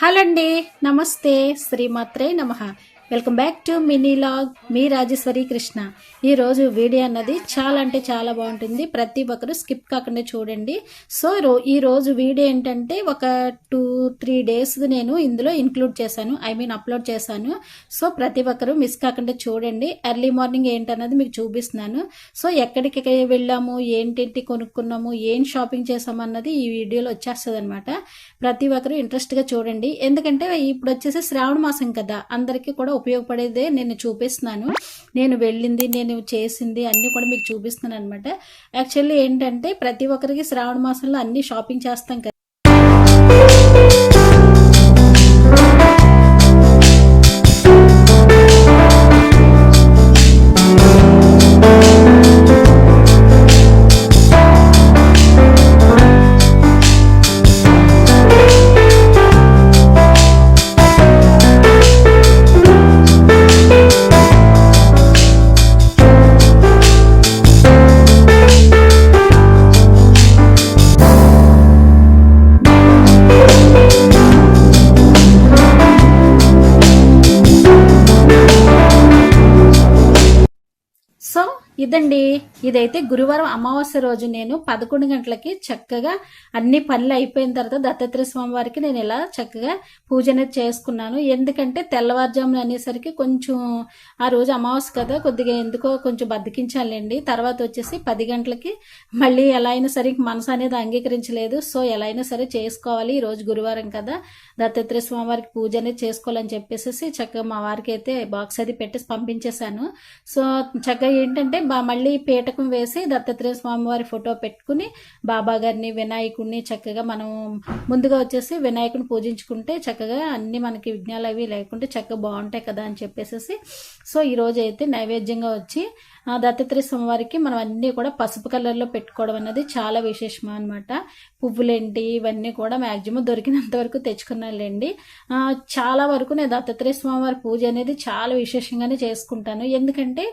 Hello అండి, నమస్తే. శ్రీమాత్రే నమః. Welcome back to mini log. మీ రాజేశ్వరి కృష్ణ. ఈరోజు వీడియో అన్నది చాలా అంటే చాలా బాగుంటుంది. ప్రతి ఒక్కరు స్కిప్ కాకుండా చూడండి. సో ఈరోజు వీడియో ఏంటంటే ఒక 2-3 డేస్ నేను ఇందులో ఇంక్లూడ్ చేశాను, అప్లోడ్ చేశాను. సో ప్రతి ఒక్కరు మిస్ కాకుండా చూడండి. ఎర్లీ మార్నింగ్ ఏంటన్నది మీకు చూపిస్తున్నాను. సో ఎక్కడికి వెళ్ళాము, ఏంటి కొనుక్కున్నాము, ఏం షాపింగ్ చేసాము అన్నది ఈ వీడియోలో వచ్చేస్తుంది అనమాట. ప్రతి ఒక్కరు ఇంట్రెస్ట్గా చూడండి. ఎందుకంటే ఇప్పుడు వచ్చేసి శ్రావణ మాసం కదా, అందరికీ కూడా ఉపయోగపడేదే నేను చూపిస్తున్నాను. నేను వెళ్ళింది, నేను చేసింది అన్నీ కూడా మీకు చూపిస్తున్నాను అనమాట. యాక్చువల్లీ ఏంటంటే ప్రతి ఒక్కరికి శ్రావణ మాసంలో అన్ని షాపింగ్ చేస్తాం కదా. సో ఇదండి, ఇదైతే గురువారం అమావాస్య రోజు నేను 11 గంటలకి చక్కగా అన్ని పనులు అయిపోయిన తర్వాత దత్తాత్రేయ స్వామి వారికి నేను ఇలా చక్కగా పూజ అనేది చేసుకున్నాను. ఎందుకంటే తెల్లవారుజామున అనేసరికి కొంచెం ఆ రోజు అమావాస్య కదా, కొద్దిగా ఎందుకో కొంచెం బద్దకించాలండి. తర్వాత వచ్చేసి 10 గంటలకి మళ్ళీ ఎలా అయినా సరే మనసు అనేది అంగీకరించలేదు. సో ఎలా అయినా సరే చేసుకోవాలి, ఈ రోజు గురువారం కదా, దత్తాత్రేయ స్వామి వారికి పూజ అనేది చేసుకోవాలని చెప్పేసి చక్కగా మా వారికి అయితే బాక్స్ అది పెట్టేసి పంపించేశాను. సో చక్కగా ఏంటంటే మళ్ళీ పీఠకం వేసి దత్తాత్రేయ స్వామి వారి ఫోటో పెట్టుకుని బాబా గారిని, వినాయకుడిని చక్కగా మనం ముందుగా వచ్చేసి వినాయకుడిని పూజించుకుంటే చక్కగా అన్ని మనకి విఘ్నాలు అవి లేకుంటే చక్కగా బాగుంటాయి కదా అని చెప్పేసి సో ఈరోజు అయితే నైవేద్యంగా వచ్చి దత్తాత్రేయ స్వామి వారికి మనం అన్నీ కూడా పసుపు కలర్లో పెట్టుకోవడం అనేది చాలా విశేషం అనమాట. పువ్వులేంటి ఇవన్నీ కూడా మ్యాక్సిమం దొరికినంత వరకు తెచ్చుకున్నాళ్ళండి. చాలా వరకు నేను దత్తాత్రేయ స్వామి వారి పూజ అనేది చాలా విశేషంగానే చేసుకుంటాను. ఎందుకంటే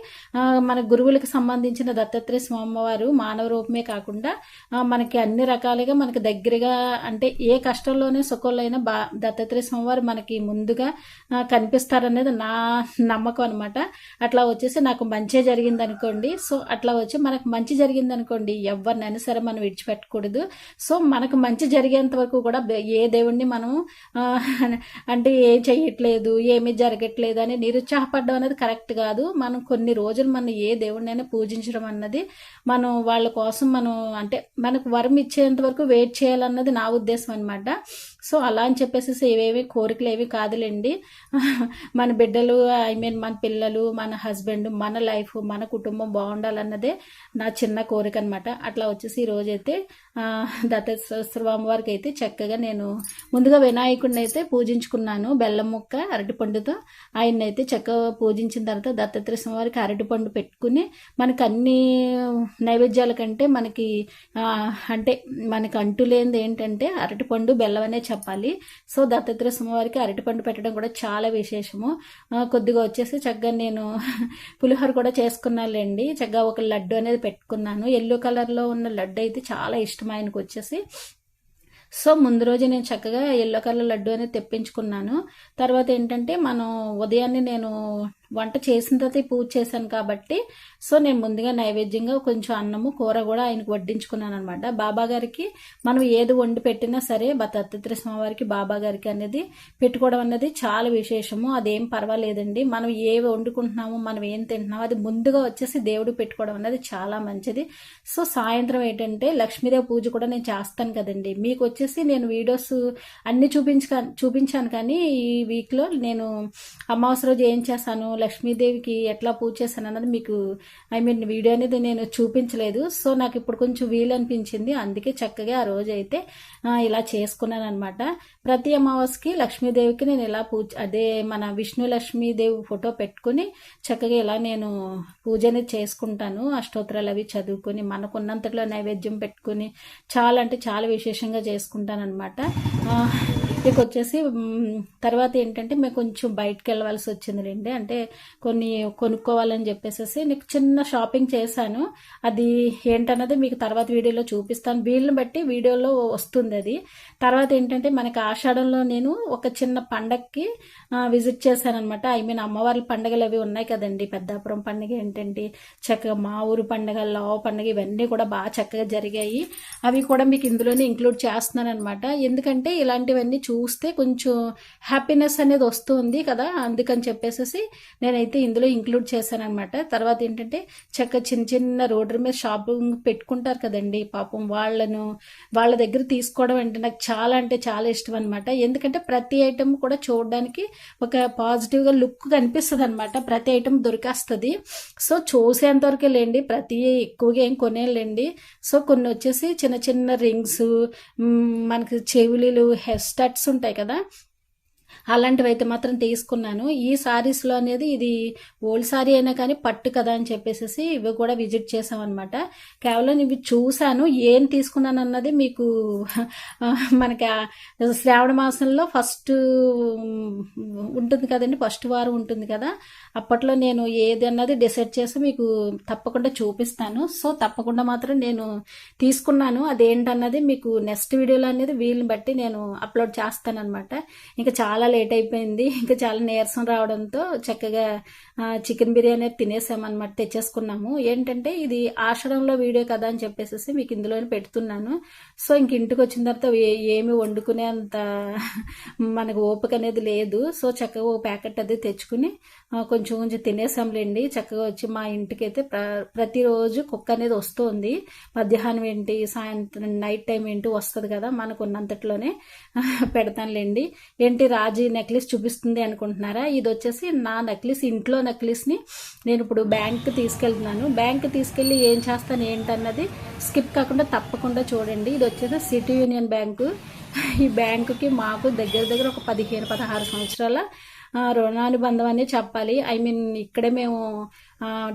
మన గురువులకు సంబంధించిన దత్తాత్రేయ స్వామి వారు మానవ రూపమే కాకుండా మనకి అన్ని రకాలుగా మనకి దగ్గరగా, అంటే ఏ కష్టంలోనే సుఖంలో అయినా దత్తాత్రేయ స్వామి వారు మనకి ముందుగా కనిపిస్తారనేది నా నమ్మకం అనమాట. అట్లా వచ్చేసి నాకు మంచి జరిగింది అనుకోండి, సో అట్లా వచ్చి మనకు మంచి జరిగింది అనుకోండి, ఎవరినైనా సరే మనం విడిచిపెట్టకూడదు. సో మనకు మంచి జరిగేంత వరకు కూడా ఏ దేవుణ్ణి మనం అంటే ఏం చెయ్యట్లేదు, ఏమీ జరగట్లేదు అని నిరుత్సాహపడడం అనేది కరెక్ట్ కాదు. మనం కొన్ని రోజులు మనం ఏ దేవుడినైనా పూజించడం అన్నది మనం వాళ్ళ కోసం మనం అంటే మనకు వరం ఇచ్చేంత వరకు వెయిట్ చేయాలన్నది నా ఉద్దేశం అనమాట. సో అలా అని చెప్పేసి ఏవేవి కోరికలు ఏవి కాదులేండి. మన బిడ్డలు, మన పిల్లలు, మన హస్బెండ్, మన లైఫ్, మన కుటుంబం బాగుండాలన్నదే నా చిన్న కోరిక అనమాట. అట్లా వచ్చేసి ఈ రోజైతే దత్తాత్రేయ స్వామి వారికి అయితే చక్కగా నేను ముందుగా వినాయకుడిని అయితే పూజించుకున్నాను. బెల్లం ముక్క అరటిపండుతో ఆయన్ని అయితే చక్కగా పూజించిన తర్వాత దత్తాత్రేయ స్వామి వారికి అరటిపండు పెట్టుకుని మనకి అన్ని నైవేద్యాల కంటే మనకి అంటే మనకి అంటులేనిది ఏంటంటే అరటిపండు బెల్లం అనే చెప్పాలి. సో దత్తాత్రేయ స్వామి వారికి అరటిపండు పెట్టడం కూడా చాలా విశేషము. కొద్దిగా వచ్చేసి చక్కగా నేను పులిహోర కూడా చేసుకున్నానులేండి. చక్కగా ఒక లడ్డు అనేది పెట్టుకున్నాను. ఎల్లో కలర్లో ఉన్న లడ్డు అయితే చాలా ఇష్టం ఆయనకు వచ్చేసి. సో ముందు రోజు నేను చక్కగా ఎల్లో కలర్ లడ్డు అనేది తెప్పించుకున్నాను. తర్వాత ఏంటంటే మనం ఉదయాన్నే నేను వంట చేసిన తర్వాత పూజ చేశాను కాబట్టి సో నేను ముందుగా నైవేద్యంగా కొంచెం అన్నము కూర కూడా ఆయనకు వడ్డించుకున్నాను అనమాట. బాబా గారికి మనం ఏది వండి పెట్టినా సరే దత్తాత్రేయ స్వామి వారికి బాబా గారికి అనేది పెట్టుకోవడం అనేది చాలా విశేషము. అదేం పర్వాలేదండి. మనం ఏ వండుకుంటున్నాము, మనం ఏం తింటున్నాము అది ముందుగా వచ్చేసి దేవుడు పెట్టుకోవడం అనేది చాలా మంచిది. సో సాయంత్రం ఏంటంటే లక్ష్మీదేవి పూజ కూడా నేను చేస్తాను కదండి. మీకు వచ్చేసి నేను వీడియోస్ అన్ని చూపించాను కానీ ఈ వీక్లో నేను అమావాస్య రోజు ఏం చేశాను, లక్ష్మీదేవికి ఎట్లా పూజ చేశాను అన్నది మీకు వీడియో అనేది నేను చూపించలేదు. సో నాకు ఇప్పుడు కొంచెం వీలు అనిపించింది, అందుకే చక్కగా ఆ రోజు అయితే ఇలా చేసుకున్నాను అనమాట. ప్రతి అమావాస్యకి లక్ష్మీదేవికి నేను ఇలా అదే మన విష్ణు లక్ష్మీదేవి ఫోటో పెట్టుకుని చక్కగా ఇలా నేను పూజ అనేది చేసుకుంటాను. అష్టోత్తరాలు అవి చదువుకొని మనకున్నంతలో నైవేద్యం పెట్టుకుని చాలా అంటే చాలా విశేషంగా చేసుకుంటాను అనమాట. ఇక వచ్చేసి తర్వాత ఏంటంటే మేము కొంచెం బయటకు వెళ్ళవలసి వచ్చిందిలేండి. అంటే కొన్ని కొనుక్కోవాలని చెప్పేసి నీకు చిన్న షాపింగ్ చేశాను. అది ఏంటన్నది మీకు తర్వాత వీడియోలో చూపిస్తాను. వీళ్ళని బట్టి వీడియోలో వస్తుంది అది. తర్వాత ఏంటంటే మనకి ఆషాఢంలో నేను ఒక చిన్న పండగకి విజిట్ చేశాను అనమాట. అమ్మవారి పండుగలు అవి ఉన్నాయి కదండి. పెద్దాపురం పండుగ ఏంటంటే చక్కగా మా ఊరు పండుగ, లావ పండుగ ఇవన్నీ కూడా బాగా చక్కగా జరిగాయి. అవి కూడా మీకు ఇందులోనే ఇంక్లూడ్ చేస్తున్నాను అనమాట. ఎందుకంటే ఇలాంటివన్నీ చూస్తే కొంచెం హ్యాపీనెస్ అనేది వస్తుంది కదా, అందుకని చెప్పేసి నేనైతే ఇందులో ఇంక్లూడ్ చేశాను అనమాట. తర్వాత ఏంటంటే చక్కగా చిన్న చిన్న రోడ్డు మీద షాపింగ్ పెట్టుకుంటారు కదండి, పాపం వాళ్ళ దగ్గర తీసుకోవడం అంటే నాకు చాలా అంటే చాలా ఇష్టం అనమాట. ఎందుకంటే ప్రతి ఐటమ్ కూడా చూడడానికి ఒక పాజిటివ్గా లుక్ కనిపిస్తుంది అనమాట. ప్రతి ఐటమ్ దొరికేస్తుంది. సో చూసేంత వరకే లేండి, ప్రతి ఎక్కువగా ఏం కొనేలేండి. సో కొన్ని వచ్చేసి చిన్న చిన్న రింగ్స్, మనకి చెవులీలు, హెయిర్ స్టడ్స్ ఉంటాయి కదా, అలాంటివి అయితే మాత్రం తీసుకున్నాను. ఈ సారీస్లో అనేది ఇది ఓల్డ్ సారీ అయినా కానీ పట్టు కదా అని చెప్పేసి ఇవి కూడా విజిట్ చేసామన్నమాట. కేవలం ఇవి చూశాను, ఏం తీసుకున్నాను అన్నది మీకు మనకి శ్రావణ మాసంలో ఫస్ట్ ఉంటుంది కదండి, ఫస్ట్ వారం ఉంటుంది కదా, అప్పట్లో నేను ఏది అన్నది డిసైడ్ చేసి మీకు తప్పకుండా చూపిస్తాను. సో తప్పకుండా మాత్రం నేను తీసుకున్నాను, అదేంటన్నది మీకు నెక్స్ట్ వీడియోలో అనేది వీళ్ళని బట్టి నేను అప్లోడ్ చేస్తాను అనమాట. ఇంకా చాలా లేట్ అయిపోయింది, ఇంకా చాలా నీరసం రావడంతో చక్కగా చికెన్ బిర్యానీ తినేసామన్నమాట, తెచ్చేసుకున్నాము. ఏంటంటే ఇది ఆషాఢంలో వీడియో కదా అని చెప్పేసి మీకు ఇందులోనే పెడుతున్నాను. సో ఇంక ఇంటికి వచ్చిన తర్వాత ఏమి వండుకునే అంత మనకు ఓపిక అనేది లేదు. సో చక్కగా ఓ ప్యాకెట్ అది తెచ్చుకుని కొంచెం కొంచెం తినేసాంలేండి. చక్కగా వచ్చి మా ఇంటికి అయితే ప్రతిరోజు కుక్క అనేది వస్తుంది. మధ్యాహ్నం ఏంటి, సాయంత్రం నైట్ టైం ఏంటి వస్తుంది కదా, మనకు ఉన్నంతట్లోనే పెడతానులేండి. ఏంటి రాజీ నెక్లెస్ చూపిస్తుంది అనుకుంటున్నారా? ఇది వచ్చేసి నా నెక్లెస్, ఇంట్లో నెక్లెస్ని నేను ఇప్పుడు బ్యాంక్కి తీసుకెళ్తున్నాను. బ్యాంక్కి తీసుకెళ్ళి ఏం చేస్తాను ఏంటన్నది స్కిప్ కాకుండా తప్పకుండా చూడండి. ఇది వచ్చేసి సిటీ యూనియన్ బ్యాంకు. ఈ బ్యాంకుకి మాకు దగ్గర ఒక 15-16 సంవత్సరాల రుణానుబంధం అనే చెప్పాలి. ఇక్కడే మేము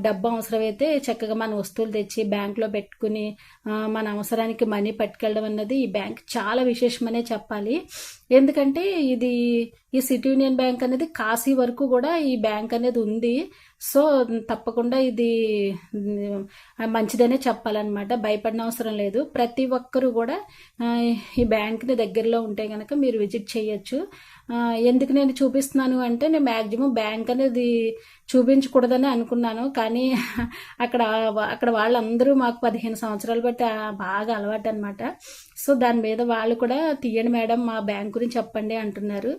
డబ్బు అవసరమైతే చక్కగా మన వస్తువులు తెచ్చి బ్యాంక్లో పెట్టుకుని మన అవసరానికి మనీ పట్టుకెళ్ళడం అన్నది ఈ బ్యాంక్ చాలా విశేషమనే చెప్పాలి. ఎందుకంటే ఈ సిటీ యూనియన్ బ్యాంక్ అనేది కాశీ వరకు కూడా ఈ బ్యాంక్ అనేది ఉంది. సో తప్పకుండా ఇది మంచిదనే చెప్పాలన్నమాట, భయపడిన అవసరం లేదు. ప్రతి ఒక్కరూ కూడా ఈ బ్యాంక్ని దగ్గరలో ఉంటే కనుక మీరు విజిట్ చేయొచ్చు. ఎందుకు నేను చూపిస్తున్నాను అంటే, నేను మ్యాక్సిమం బ్యాంక్ అనేది చూపించకూడదని అనుకున్నాను, కానీ అక్కడ వాళ్ళందరూ మాకు 15 సంవత్సరాలు బట్టి బాగా అలవాటు అనమాట. సో దాని మీద వాళ్ళు కూడా తీయండి మేడం మా బ్యాంక్ గురించి చెప్పండి అంటున్నారు.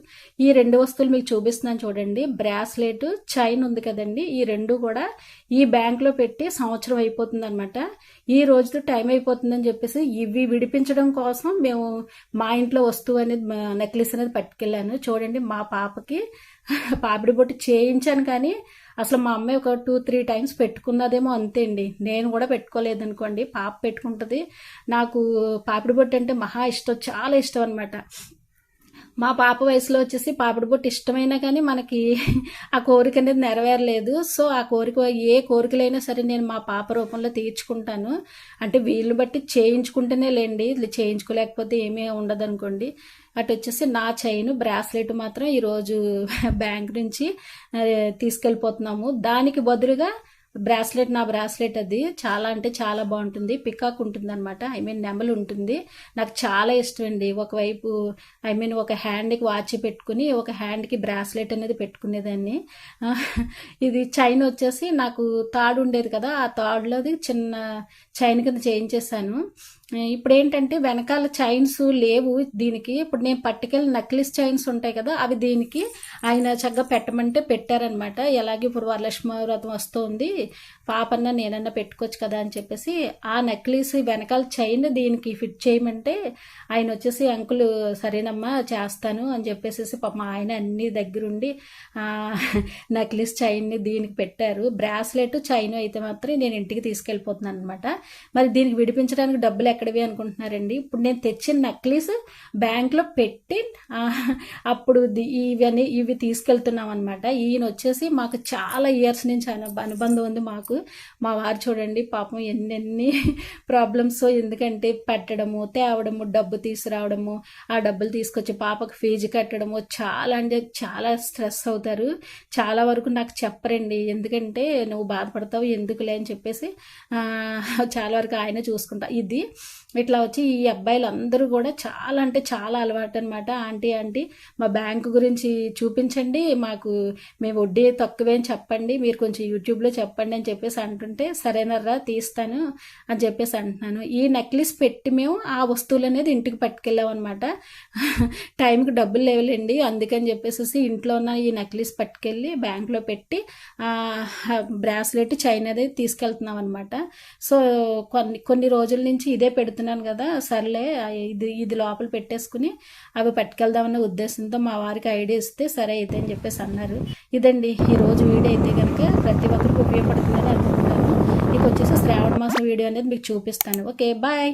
ఈ 2 వస్తువులు మీకు చూపిస్తున్నాను చూడండి. బ్రాస్లెట్, చైన్ ఉంది కదండి, ఈ 2 కూడా ఈ బ్యాంక్లో పెట్టి సంవత్సరం అయిపోతుంది అనమాట. ఈ రోజుతో టైం అయిపోతుందని చెప్పేసి ఇవి విడిపించడం కోసం మేము మా ఇంట్లో వస్తువు అనేది నెక్లెస్ అనేది పట్టుకెళ్ళాను. చూడండి మా పాపకి పాపిడి బొట్టు చేయించాను, కానీ అసలు మా అమ్మాయి ఒక 2-3 టైమ్స్ పెట్టుకున్నదేమో అంతే అండి. నేను కూడా పెట్టుకోలేదు అనుకోండి, పాప పెట్టుకుంటుంది. నాకు పాపిడి బొట్టు అంటే మహా ఇష్టం, చాలా ఇష్టం అనమాట. మా పాప వయసులో వచ్చేసి పాపిడి బొట్టు ఇష్టమైనా కానీ మనకి ఆ కోరిక అనేది నెరవేరలేదు. సో ఆ కోరిక, ఏ కోరికలైనా సరే నేను మా పాప రూపంలో తీర్చుకుంటాను. అంటే వీళ్ళని బట్టి చేయించుకుంటేనే లేండి, చేయించుకోలేకపోతే ఏమీ ఉండదు అనుకోండి. అటు వచ్చేసి నా చైన్, బ్రాస్లెట్ మాత్రం ఈరోజు బ్యాంక్ నుంచి తీసుకెళ్ళిపోతున్నాము. దానికి బదులుగా బ్రాస్లెట్, నా బ్రాస్లెట్ అది చాలా అంటే చాలా బాగుంటుంది. పికాక్ ఉంటుంది అనమాట, నెమలు ఉంటుంది. నాకు చాలా ఇష్టం అండి. ఒకవైపు ఒక హ్యాండ్కి వాచ్ పెట్టుకుని ఒక హ్యాండ్కి బ్రాస్లెట్ అనేది పెట్టుకునేదాన్ని. ఇది చైన్ వచ్చేసి నాకు తాడు ఉండేది కదా, ఆ తాడులోది చిన్న చైన్ కింద చేయించేసాను. ఇప్పుడు ఏంటంటే వెనకాల చైన్స్ లేవు దీనికి. ఇప్పుడు నేను పట్టుకెళ్ళి నక్లిస్ చైన్స్ ఉంటాయి కదా, అవి దీనికి ఆయన చక్కగా పెట్టమంటే పెట్టారనమాట. ఎలాగే ఇప్పుడు వరలక్ష్మి వ్రతం వస్తుంది, పాపన్న నేనన్నా పెట్టుకోవచ్చు కదా అని చెప్పేసి ఆ నెక్లెస్ వెనకాల చైన్ దీనికి ఫిట్ చేయమంటే ఆయన వచ్చేసి అంకుల్ సరేనమ్మా చేస్తాను అని చెప్పేసి పాపం ఆయన అన్ని దగ్గరుండి నెక్లెస్ చైన్ని దీనికి పెట్టారు. బ్రాస్లెట్, చైన్ అయితే మాత్రం నేను ఇంటికి తీసుకెళ్ళిపోతున్నాను అనమాట. మరి దీనికి విడిపించడానికి డబ్బులు ఎక్కడివి అనుకుంటున్నారండి. ఇప్పుడు నేను తెచ్చిన నక్లీస్ బ్యాంక్లో పెట్టి అప్పుడు ఇవి తీసుకెళ్తున్నాం అనమాట. ఈయన వచ్చేసి మాకు చాలా ఇయర్స్ నుంచి అనుబంధం ఉంది మాకు. మా వారు చూడండి పాపం ఎన్నెన్ని ప్రాబ్లమ్స్, ఎందుకంటే పెట్టడము, తేవడము, డబ్బు తీసుకురావడము, ఆ డబ్బులు తీసుకొచ్చి పాపకు ఫీజు కట్టడము, చాలా అంటే చాలా స్ట్రెస్ అవుతారు. చాలా వరకు నాకు చెప్పరండి, ఎందుకంటే నువ్వు బాధపడతావు ఎందుకులే అని చెప్పేసి చాలా వరకు ఆయన చూసుకుంటా. ఇట్లా వచ్చి ఈ అబ్బాయిలు అందరూ కూడా చాలా అంటే చాలా అలవాటు అనమాట. ఆంటీ మా బ్యాంకు గురించి చూపించండి, మేము వడ్డీ తక్కువే అని చెప్పండి, మీరు కొంచెం యూట్యూబ్లో చెప్పండి అని చెప్పేసి అంటుంటే, సరేనర్రా తీస్తాను అని చెప్పేసి అంటున్నాను. ఈ నెక్లెస్ పెట్టి మేము ఆ వస్తువులు అనేది ఇంటికి పట్టుకెళ్ళాం అనమాట. టైంకి డబ్బులు లేవులేండి, అందుకని చెప్పేసి ఇంట్లో ఉన్న ఈ నెక్లెస్ పట్టుకెళ్ళి బ్యాంక్లో పెట్టి బ్రాస్లెట్ చైన్ అనేది తీసుకెళ్తున్నాం అనమాట. సో కొన్ని రోజుల నుంచి ఇదే పెడుతున్నాను కదా, సర్లే ఇది లోపల పెట్టేసుకుని అవి పట్టుకెళ్దామన్న ఉద్దేశంతో మా వారికి ఐడియా ఇస్తే సరే అయితే అని చెప్పేసి అన్నారు. ఇదండి ఈరోజు వీడియో అయితే కనుక ప్రతి ఒక్కరికి ఉపయోగపడుతుందని అనుకుంటున్నాను. ఇక వచ్చేసి శ్రావణ మాసం వీడియో అనేది మీకు చూపిస్తాను. Okay, bye.